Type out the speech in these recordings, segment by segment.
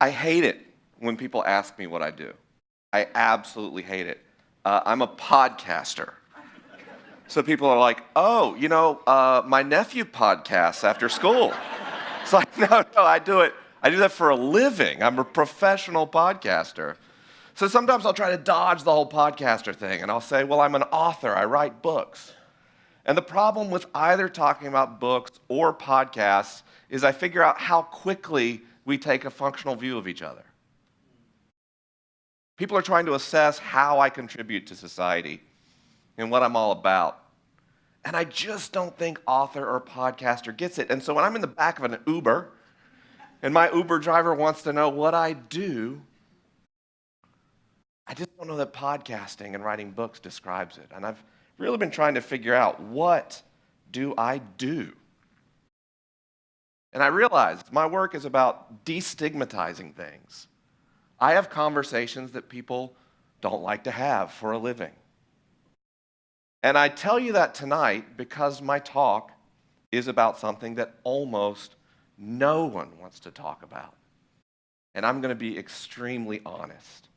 I hate it when people ask me what I do. I absolutely hate it. I'm a podcaster. So people are like, oh, my nephew podcasts after school. It's like, no, I do it. I do that for a living. I'm a professional podcaster. So sometimes I'll try to dodge the whole podcaster thing, and I'll say, well, I'm an author. I write books. And the problem with either talking about books or podcasts is I figure out how quickly we take a functional view of each other. People are trying to assess how I contribute to society and what I'm all about. And I just don't think author or podcaster gets it. And so when I'm in the back of an Uber and my Uber driver wants to know what I do, I just don't know that podcasting and writing books describes it. And I've really been trying to figure out, what do I do? And I realized my work is about de-stigmatizing things. I have conversations that people don't like to have for a living. And I tell you that tonight because my talk is about something that almost no one wants to talk about. And I'm going to be extremely honest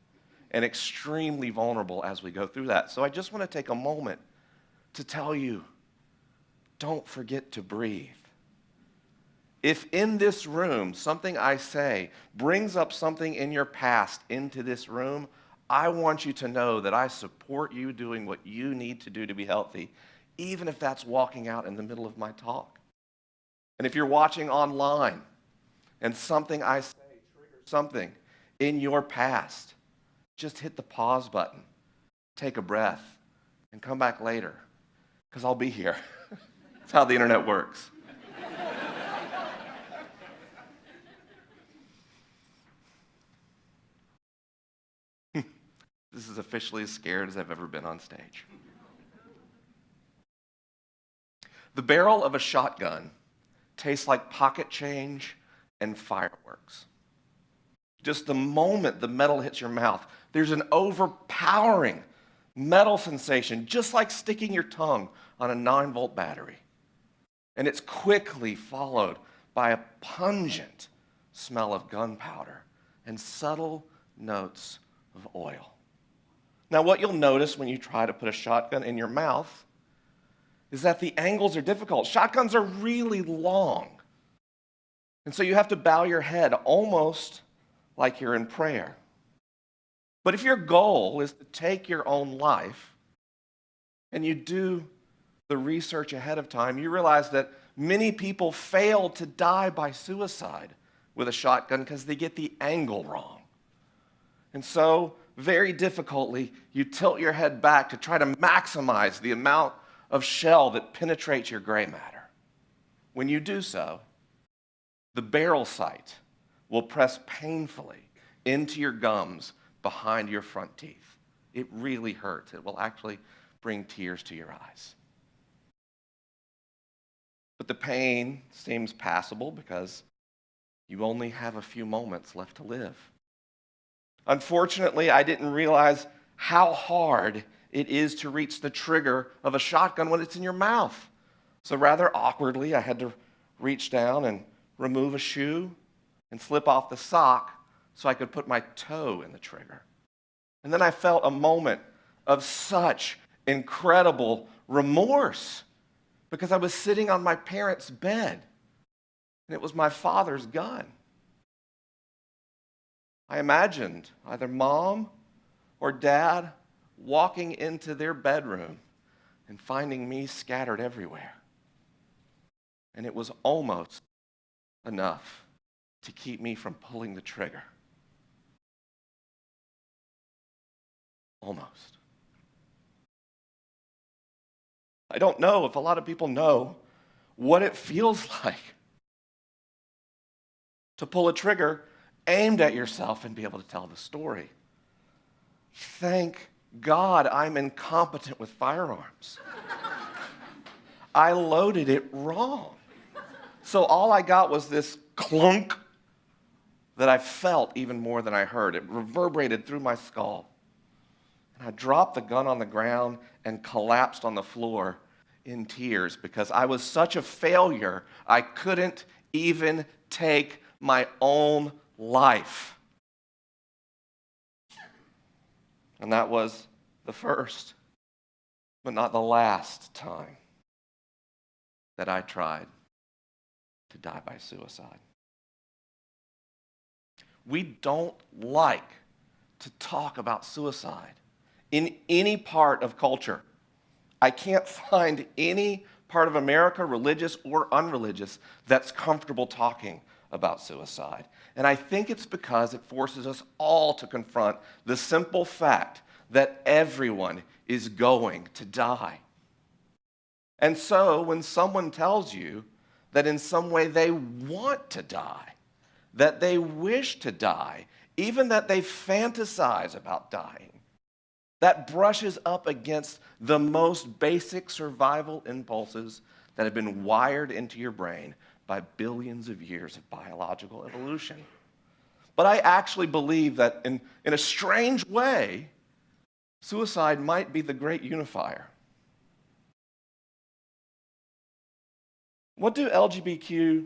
and extremely vulnerable as we go through that. So I just want to take a moment to tell you, don't forget to breathe. If in this room something I say brings up something in your past into this room, I want you to know that I support you doing what you need to do to be healthy, even if that's walking out in the middle of my talk. And if you're watching online and something I say triggers something in your past, just hit the pause button, take a breath, and come back later, because I'll be here. That's how the internet works. This is officially as scared as I've ever been on stage. The barrel of a shotgun tastes like pocket change and fireworks. Just the moment the metal hits your mouth, there's an overpowering metal sensation, just like sticking your tongue on a 9-volt battery. And it's quickly followed by a pungent smell of gunpowder and subtle notes of oil. Now, what you'll notice when you try to put a shotgun in your mouth is that the angles are difficult. Shotguns are really long. And so you have to bow your head almost like you're in prayer. But if your goal is to take your own life and you do the research ahead of time, you realize that many people fail to die by suicide with a shotgun because they get the angle wrong. And so, very difficultly, you tilt your head back to try to maximize the amount of shell that penetrates your gray matter. When you do so, the barrel sight will press painfully into your gums behind your front teeth. It really hurts. It will actually bring tears to your eyes. But the pain seems passable because you only have a few moments left to live. Unfortunately, I didn't realize how hard it is to reach the trigger of a shotgun when it's in your mouth. So rather awkwardly, I had to reach down and remove a shoe and slip off the sock so I could put my toe in the trigger. And then I felt a moment of such incredible remorse because I was sitting on my parents' bed and it was my father's gun. I imagined either mom or dad walking into their bedroom and finding me scattered everywhere. And it was almost enough to keep me from pulling the trigger. Almost. I don't know if a lot of people know what it feels like to pull a trigger aimed at yourself and be able to tell the story. Thank God I'm incompetent with firearms. I loaded it wrong. So all I got was this clunk that I felt even more than I heard. It reverberated through my skull. And I dropped the gun on the ground and collapsed on the floor in tears because I was such a failure, I couldn't even take my own life. And that was the first, but not the last time that I tried to die by suicide. We don't like to talk about suicide in any part of culture. I can't find any part of America, religious or unreligious, that's comfortable talking about suicide. And I think it's because it forces us all to confront the simple fact that everyone is going to die. And so when someone tells you that in some way they want to die, that they wish to die, even that they fantasize about dying, that brushes up against the most basic survival impulses that have been wired into your brain by billions of years of biological evolution. But I actually believe that in a strange way, suicide might be the great unifier. What do LGBTQ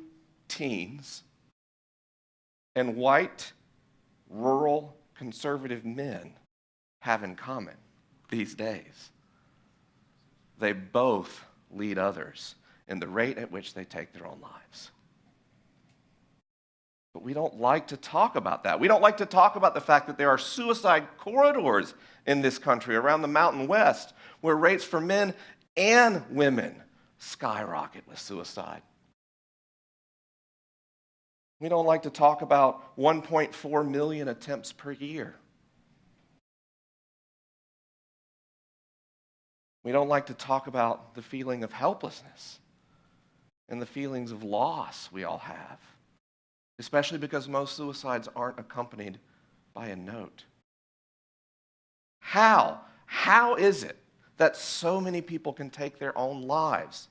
teens and white, rural, conservative men have in common these days? They both lead others in the rate at which they take their own lives. But we don't like to talk about that. We don't like to talk about the fact that there are suicide corridors in this country around the Mountain West where rates for men and women skyrocket with suicide. We don't like to talk about 1.4 million attempts per year. We don't like to talk about the feeling of helplessness and the feelings of loss we all have, especially because most suicides aren't accompanied by a note. How is it that so many people can take their own lives?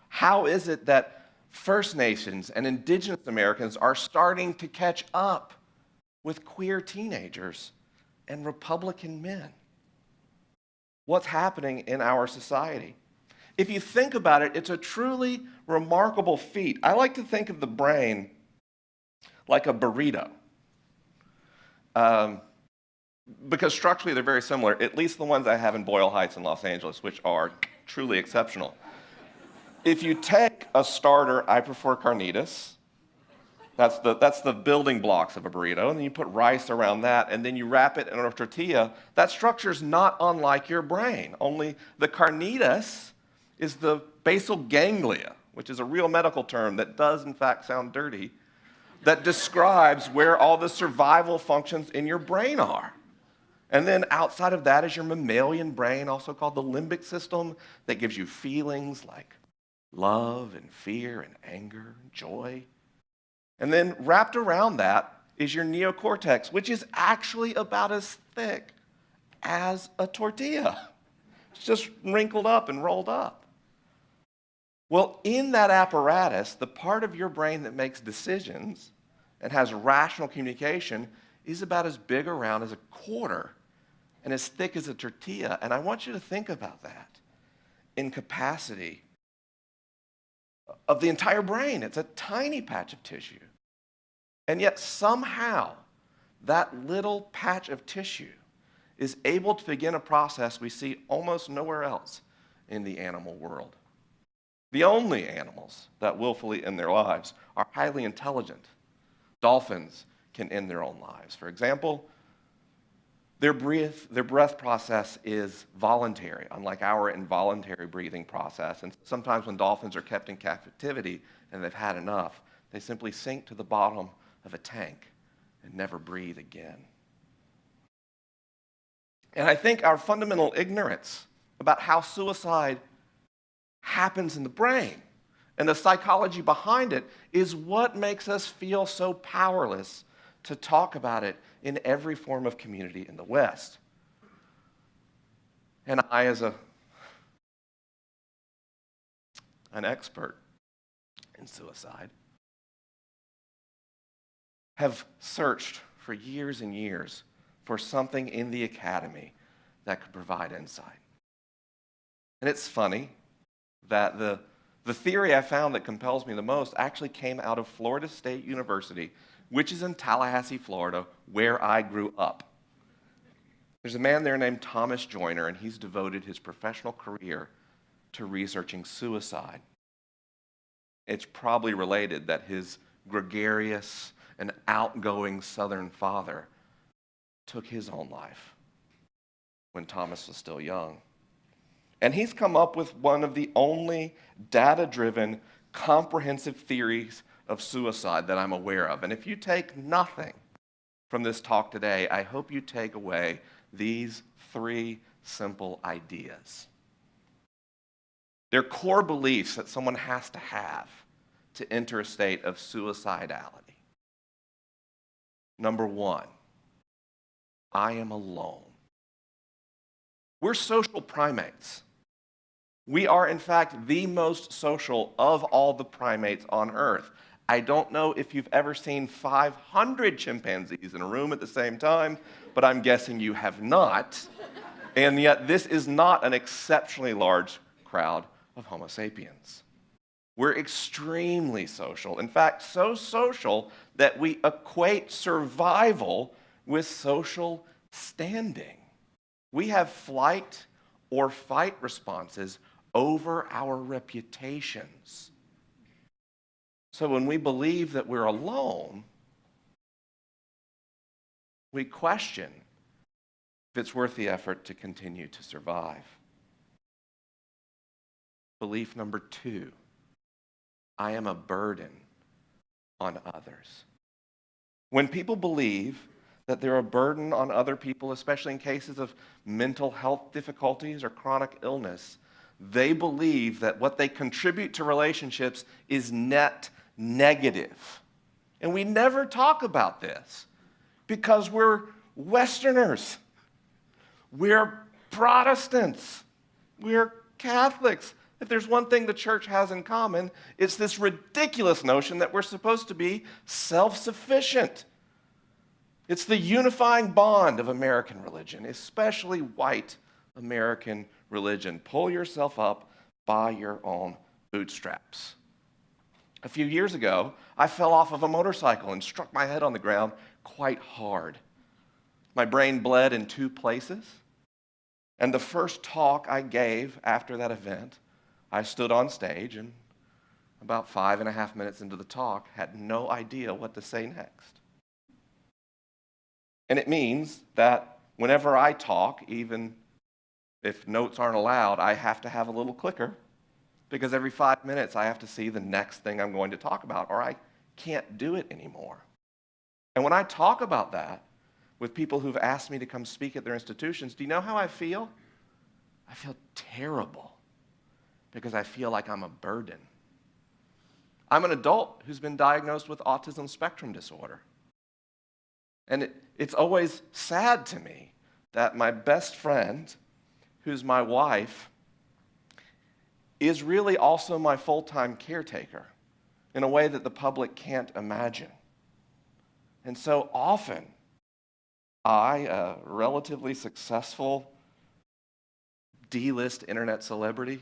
How is it that First Nations and Indigenous Americans are starting to catch up with queer teenagers and Republican men? What's happening in our society? If you think about it, it's a truly remarkable feat. I like to think of the brain like a burrito. Because structurally they're very similar, at least the ones I have in Boyle Heights in Los Angeles, which are truly exceptional. If you take a starter, I prefer carnitas. That's the building blocks of a burrito, and then you put rice around that, and then you wrap it in a tortilla. That structure is not unlike your brain, only the carnitas is the basal ganglia, which is a real medical term that does in fact sound dirty, that describes where all the survival functions in your brain are. And then outside of that is your mammalian brain, also called the limbic system, that gives you feelings like love and fear and anger and joy. And then wrapped around that is your neocortex, which is actually about as thick as a tortilla. It's just wrinkled up and rolled up. Well, in that apparatus, the part of your brain that makes decisions and has rational communication is about as big around as a quarter and as thick as a tortilla. And I want you to think about that in capacity of the entire brain. It's a tiny patch of tissue. And yet somehow that little patch of tissue is able to begin a process we see almost nowhere else in the animal world. The only animals that willfully end their lives are highly intelligent. Dolphins can end their own lives. For example, their breath process is voluntary, unlike our involuntary breathing process. And sometimes when dolphins are kept in captivity and they've had enough, they simply sink to the bottom of a tank and never breathe again. And I think our fundamental ignorance about how suicide happens in the brain and the psychology behind it is what makes us feel so powerless to talk about it in every form of community in the West. And I, as an expert in suicide, have searched for years and years for something in the academy that could provide insight. And it's funny that the theory I found that compels me the most actually came out of Florida State University, which is in Tallahassee, Florida, where I grew up. There's a man there named Thomas Joyner, and he's devoted his professional career to researching suicide. It's probably related that his gregarious and outgoing Southern father took his own life when Thomas was still young. And he's come up with one of the only data-driven, comprehensive theories of suicide that I'm aware of. And if you take nothing from this talk today, I hope you take away these 3 simple ideas. They're core beliefs that someone has to have to enter a state of suicidality. Number 1, I am alone. We're social primates. We are, in fact, the most social of all the primates on Earth. I don't know if you've ever seen 500 chimpanzees in a room at the same time, but I'm guessing you have not. And yet, this is not an exceptionally large crowd of Homo sapiens. We're extremely social. In fact, so social that we equate survival with social standing. We have flight or fight responses over our reputations. So when we believe that we're alone, we question if it's worth the effort to continue to survive. Belief number 2, I am a burden on others. When people believe that they're a burden on other people, especially in cases of mental health difficulties or chronic illness, they believe that what they contribute to relationships is net negative. And we never talk about this because we're Westerners. We're Protestants. We're Catholics. If there's one thing the church has in common, it's this ridiculous notion that we're supposed to be self-sufficient. It's the unifying bond of American religion, especially white American religion. Pull yourself up by your own bootstraps. A few years ago, I fell off of a motorcycle and struck my head on the ground quite hard. My brain bled in 2 places. And the first talk I gave after that event, I stood on stage and about 5.5 minutes into the talk, had no idea what to say next. And it means that whenever I talk, even if notes aren't allowed, I have to have a little clicker because every 5 minutes I have to see the next thing I'm going to talk about or I can't do it anymore. And when I talk about that with people who've asked me to come speak at their institutions, do you know how I feel? I feel terrible because I feel like I'm a burden. I'm an adult who's been diagnosed with autism spectrum disorder. And it's always sad to me that my best friend, who's my wife, is really also my full-time caretaker in a way that the public can't imagine. And so often, I, a relatively successful D-list internet celebrity,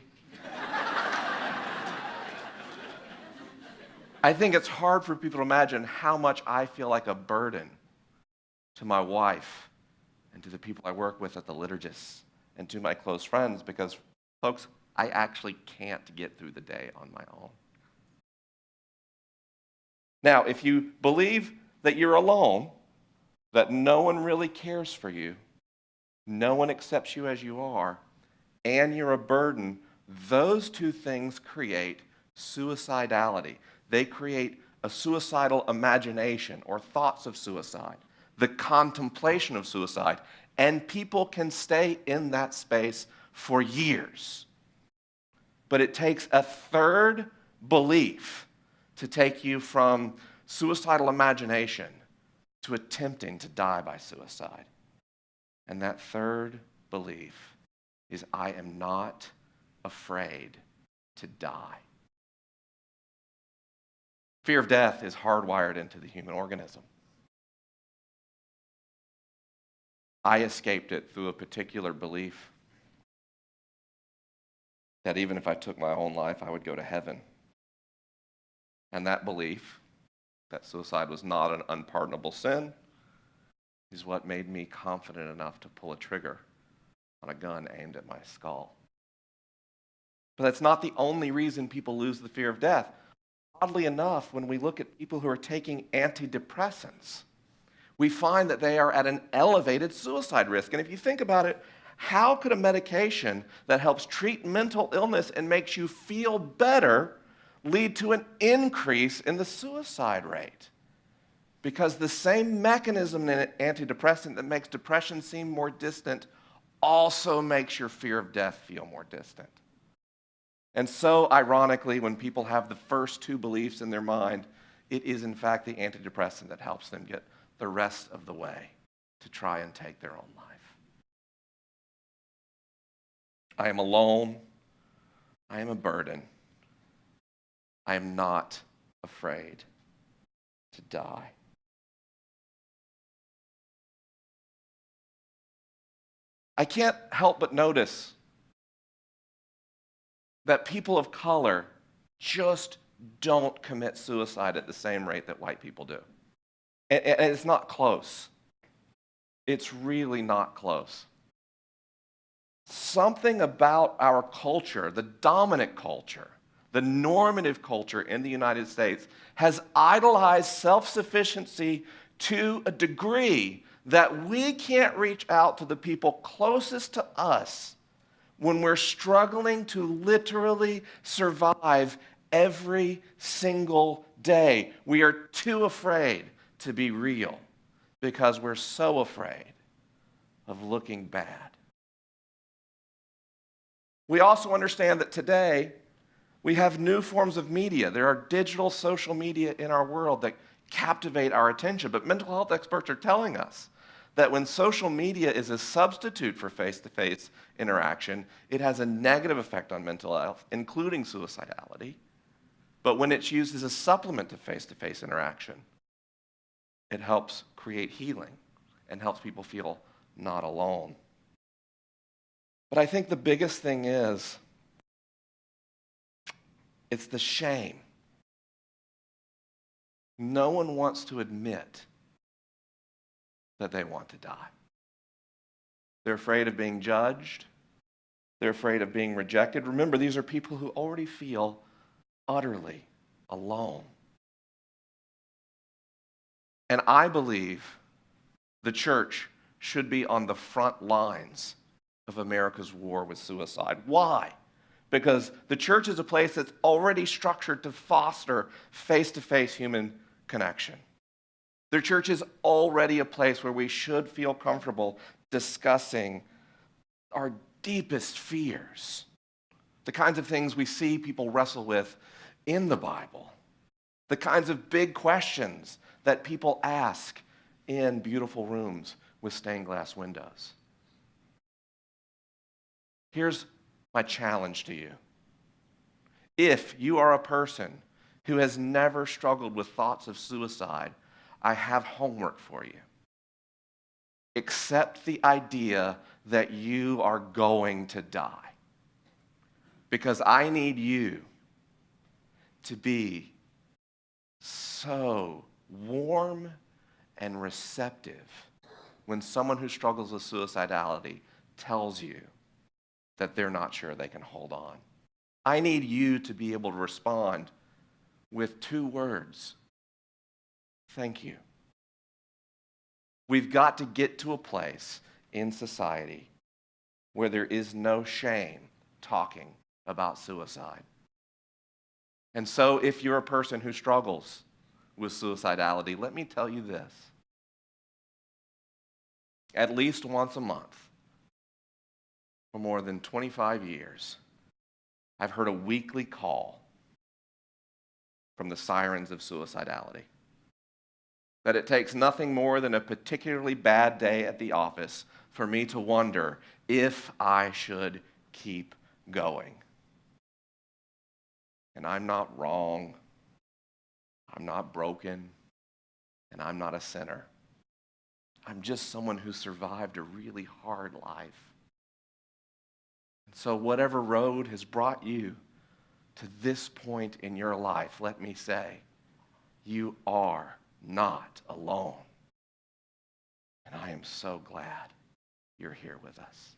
I think it's hard for people to imagine how much I feel like a burden to my wife and to the people I work with at the liturgists and to my close friends because, folks, I actually can't get through the day on my own. Now, if you believe that you're alone, that no one really cares for you, no one accepts you as you are, and you're a burden, those 2 things create suicidality. They create a suicidal imagination or thoughts of suicide, the contemplation of suicide, and people can stay in that space for years. But it takes a 3rd belief to take you from suicidal imagination to attempting to die by suicide. And that 3rd belief is I am not afraid to die. Fear of death is hardwired into the human organism. I escaped it through a particular belief that even if I took my own life, I would go to heaven. And that belief, that suicide was not an unpardonable sin, is what made me confident enough to pull a trigger on a gun aimed at my skull. But that's not the only reason people lose the fear of death. Oddly enough, when we look at people who are taking antidepressants, we find that they are at an elevated suicide risk. And if you think about it, how could a medication that helps treat mental illness and makes you feel better lead to an increase in the suicide rate? Because the same mechanism in an antidepressant that makes depression seem more distant also makes your fear of death feel more distant. And so, ironically, when people have the first two beliefs in their mind, it is in fact the antidepressant that helps them get the rest of the way to try and take their own life. I am alone. I am a burden. I am not afraid to die. I can't help but notice that people of color just don't commit suicide at the same rate that white people do. And it's not close. It's really not close. Something about our culture, the dominant culture, the normative culture in the United States, has idolized self-sufficiency to a degree that we can't reach out to the people closest to us when we're struggling to literally survive every single day. We are too afraid to be real because we're so afraid of looking bad. We also understand that today we have new forms of media. There are digital social media in our world that captivate our attention, but mental health experts are telling us that when social media is a substitute for face-to-face interaction, it has a negative effect on mental health, including suicidality. But when it's used as a supplement to face-to-face interaction, it helps create healing and helps people feel not alone. But I think the biggest thing is, it's the shame. No one wants to admit that they want to die. They're afraid of being judged. They're afraid of being rejected. Remember, these are people who already feel utterly alone. And I believe the church should be on the front lines of America's war with suicide. Why? Because the church is a place that's already structured to foster face-to-face human connection. The church is already a place where we should feel comfortable discussing our deepest fears, the kinds of things we see people wrestle with in the Bible, the kinds of big questions that people ask in beautiful rooms with stained glass windows. Here's my challenge to you. If you are a person who has never struggled with thoughts of suicide, I have homework for you. Accept the idea that you are going to die. Because I need you to be so warm and receptive when someone who struggles with suicidality tells you that they're not sure they can hold on. I need you to be able to respond with 2 words. Thank you. We've got to get to a place in society where there is no shame talking about suicide. And so if you're a person who struggles with suicidality, let me tell you this. At least once a month, for more than 25 years, I've heard a weekly call from the sirens of suicidality. That it takes nothing more than a particularly bad day at the office for me to wonder if I should keep going. And I'm not wrong, I'm not broken, and I'm not a sinner. I'm just someone who survived a really hard life. And so whatever road has brought you to this point in your life, let me say, you are not alone. And I am so glad you're here with us.